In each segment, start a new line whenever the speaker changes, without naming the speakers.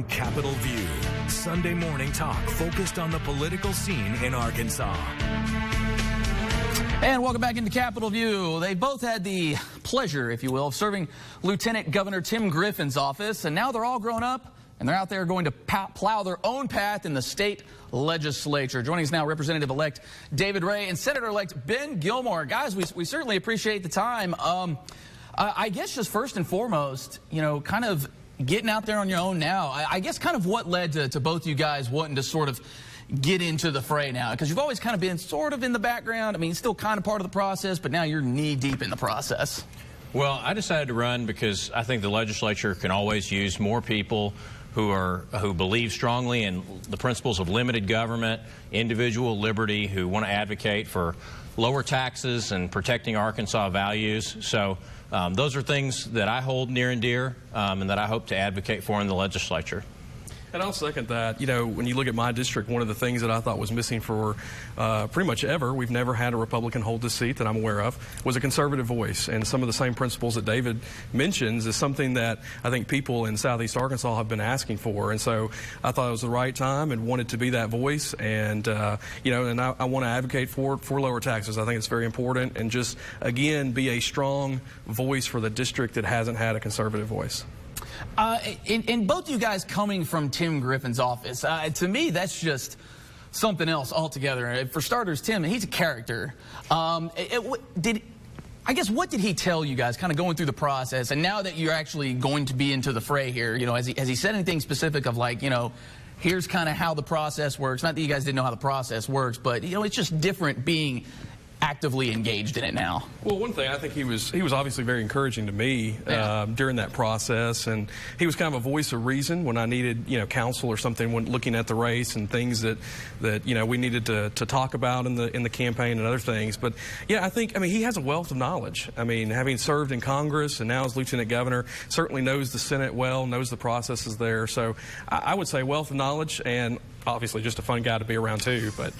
Capitol View, Sunday morning talk focused on the political scene in Arkansas.
And welcome back into Capitol View. They both had the pleasure, if you will, of serving Lieutenant Governor Tim Griffin's office, and now they're all grown up, and they're out there going to plow their own path in the state legislature. Joining us now, Representative-elect David Ray and Senator-elect Ben Gilmore. Guys, we certainly appreciate the time. I guess just first and foremost, you know, kind of getting out there on your own now, I guess kind of what led to both you guys wanting to sort of get into the fray now? Because you've always kind of been sort of in the background. I mean, still kind of part of the process, but now you're knee deep in the process.
Well, I decided to run because I think the legislature can always use more people who believe strongly in the principles of limited government, individual liberty, who want to advocate for lower taxes and protecting Arkansas values. So those are things that I hold near and dear and that I hope to advocate for in the legislature.
And I'll second that. You know, when you look at my district, one of the things that I thought was missing for pretty much ever, we've never had a Republican hold this seat that I'm aware of, was a conservative voice. And some of the same principles that David mentions is something that I think people in Southeast Arkansas have been asking for. And so I thought it was the right time and wanted to be that voice. And, you know, and I want to advocate for lower taxes. I think it's very important. And just, again, be a strong voice for the district that hasn't had a conservative voice.
And both you guys coming from Tim Griffin's office, to me, that's just something else altogether. For starters, Tim, he's a character. I guess, what did he tell you guys kind of going through the process? And now that you're actually going to be into the fray here, you know, has he said anything specific of, like, you know, here's kind of how the process works? Not that you guys didn't know how the process works, but, you know, it's just different being actively engaged in it now.
Well, one thing, I think he was obviously very encouraging to me during that process, and he was kind of a voice of reason when I needed, you know, counsel or something when looking at the race and things that you know, we needed to talk about in the campaign and other things. But yeah, I mean, he has a wealth of knowledge. I mean, having served in Congress and now as Lieutenant Governor, certainly knows the Senate well, knows the processes there. So I would say wealth of knowledge, and obviously just a fun guy to be around too. But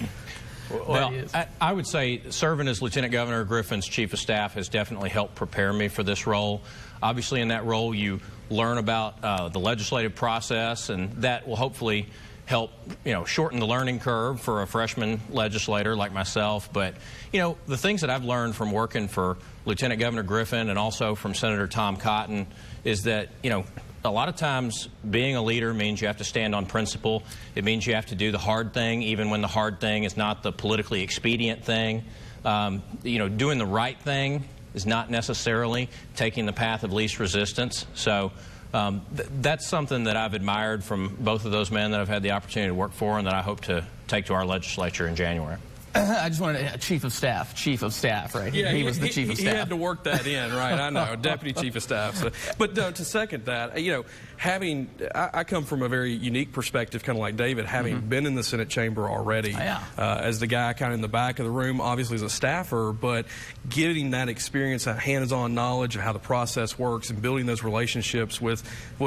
well, I would say serving as Lieutenant Governor Griffin's Chief of Staff has definitely helped prepare me for this role. Obviously, in that role, you learn about the legislative process, and that will hopefully help, you know, shorten the learning curve for a freshman legislator like myself. But, you know, the things that I've learned from working for Lieutenant Governor Griffin and also from Senator Tom Cotton is that, you know, a lot of times being a leader means you have to stand on principle. It means you have to do the hard thing, even when the hard thing is not the politically expedient thing. You know, doing the right thing is not necessarily taking the path of least resistance. So that's something that I've admired from both of those men that I've had the opportunity to work for and that I hope to take to our legislature in January.
I just wanted Chief of Staff, right?
Yeah,
he was the Chief of Staff.
He had to work that in, right? I know, Deputy Chief of Staff. So, but to second that, you know, I come from a very unique perspective, kind of like David, having been in the Senate chamber already, as the guy kind of in the back of the room, obviously as a staffer, but getting that experience, that hands-on knowledge of how the process works and building those relationships with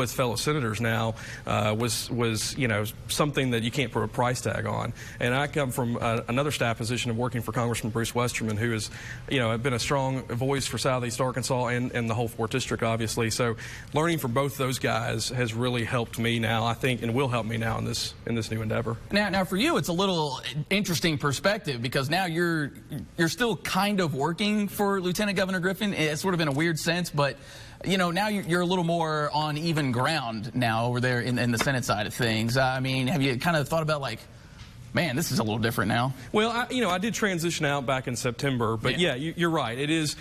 fellow senators now was you know, something that you can't put a price tag on. And I come from another staff position of working for Congressman Bruce Westerman, who has, you know, been a strong voice for Southeast Arkansas and the whole 4th District, obviously. So learning from both those guys has really helped me now, I think, and will help me now in this new endeavor.
Now for you, it's a little interesting perspective because now you're still kind of working for Lieutenant Governor Griffin. It's sort of in a weird sense, but you know, now you're a little more on even ground now over there in the Senate side of things. I mean, have you kind of thought about, like, man, this is a little different now?
Well, I did transition out back in September, but yeah, you're right. It is.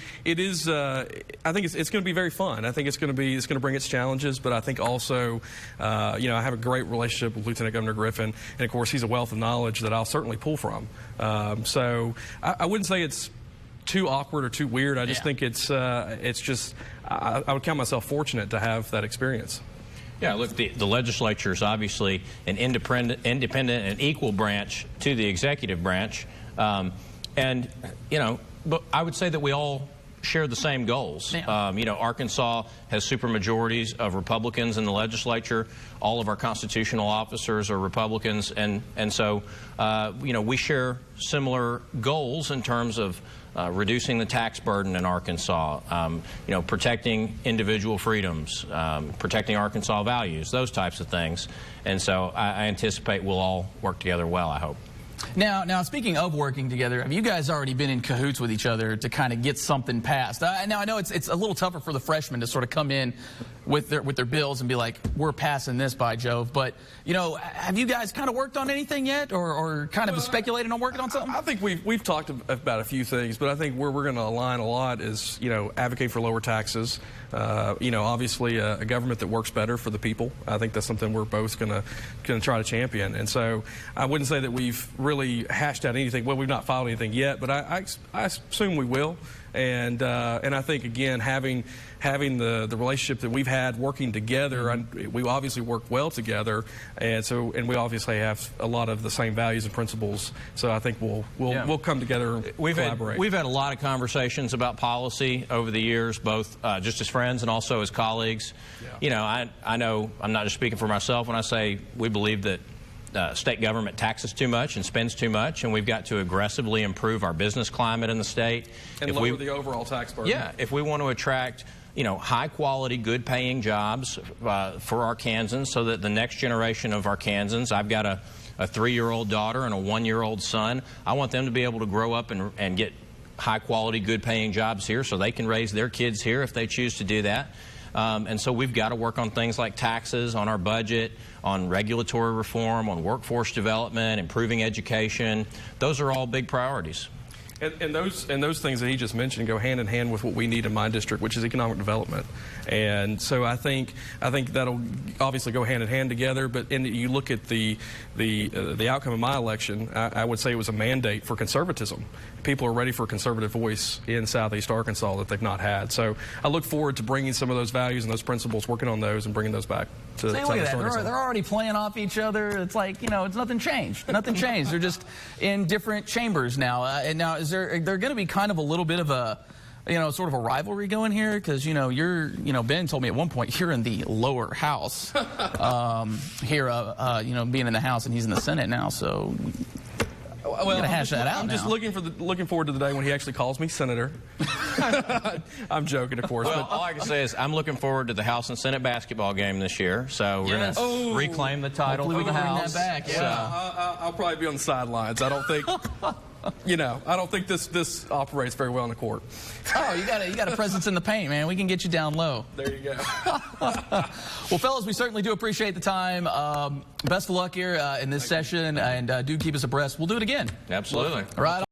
I think it's going to be very fun. I think it's going to bring its challenges, but I think also, you know, I have a great relationship with Lieutenant Governor Griffin, and of course, he's a wealth of knowledge that I'll certainly pull from. So I wouldn't say it's too awkward or too weird. I just think it's just I would count myself fortunate to have that experience.
Yeah, look, the legislature is obviously an independent and equal branch to the executive branch. And, you know, but I would say that we all share the same goals.
Yeah.
You know, Arkansas has supermajorities of Republicans in the legislature. All of our constitutional officers are Republicans. And so, you know, we share similar goals in terms of reducing the tax burden in Arkansas, protecting individual freedoms, protecting Arkansas values, those types of things. And so I anticipate we'll all work together well, I hope.
Now, speaking of working together, have you guys already been in cahoots with each other to kind of get something passed? Now, I know it's a little tougher for the freshmen to sort of come in with their bills and be like, we're passing this, by Jove. But, have you guys kind of worked on anything yet, or kind of speculating on working on something?
I think we've talked about a few things, but I think where we're going to align a lot is, advocate for lower taxes. Obviously a government that works better for the people. I think that's something we're both going to try to champion. And so I wouldn't say that we've really hashed out anything. Well, we've not filed anything yet, but I assume we will. And I think, again, having the relationship that we've had working together, we obviously work well together, and we obviously have a lot of the same values and principles. So I think we'll come together and collaborate.
We've had a lot of conversations about policy over the years, both just as friends and also as colleagues. Yeah. I know I'm not just speaking for myself when I say we believe that state government taxes too much and spends too much, and we've got to aggressively improve our business climate in the state.
And lower the overall tax burden.
Yeah, if we want to attract high-quality, good-paying jobs for Arkansans so that the next generation of Arkansans, I've got a 3-year-old daughter and a 1-year-old son, I want them to be able to grow up and get high-quality, good-paying jobs here so they can raise their kids here if they choose to do that. And so we've got to work on things like taxes, on our budget, on regulatory reform, on workforce development, improving education. Those are all big priorities.
And those things that he just mentioned go hand in hand with what we need in my district, which is economic development. And so I think that'll obviously go hand in hand together. But you look at the outcome of my election, I would say it was a mandate for conservatism. People are ready for a conservative voice in Southeast Arkansas that they've not had. So I look forward to bringing some of those values and those principles, working on those, and bringing those back to Southeast Arkansas.
They're already playing off each other. It's like, it's nothing changed. Nothing changed. They're just in different chambers now. And now, is there going to be kind of a little bit of a, sort of a rivalry going here? Because, Ben told me at one point you're in the lower house here, being in the House, and he's in the Senate now, so... Well, hash that out.
I'm just looking forward to the day when he actually calls me senator. I'm joking, of course.
Well, all I can say is I'm looking forward to the House and Senate basketball game this year. So we're going to reclaim the title for the House.
Bring that back.
Yeah, I'll probably be on the sidelines. I don't think. I don't think this operates very well in the court.
Oh, you got a presence in the paint, man. We can get you down low.
There you go.
Well, fellas, we certainly do appreciate the time. Best of luck here in this session, and do keep us abreast. We'll do it again.
Absolutely.
Right.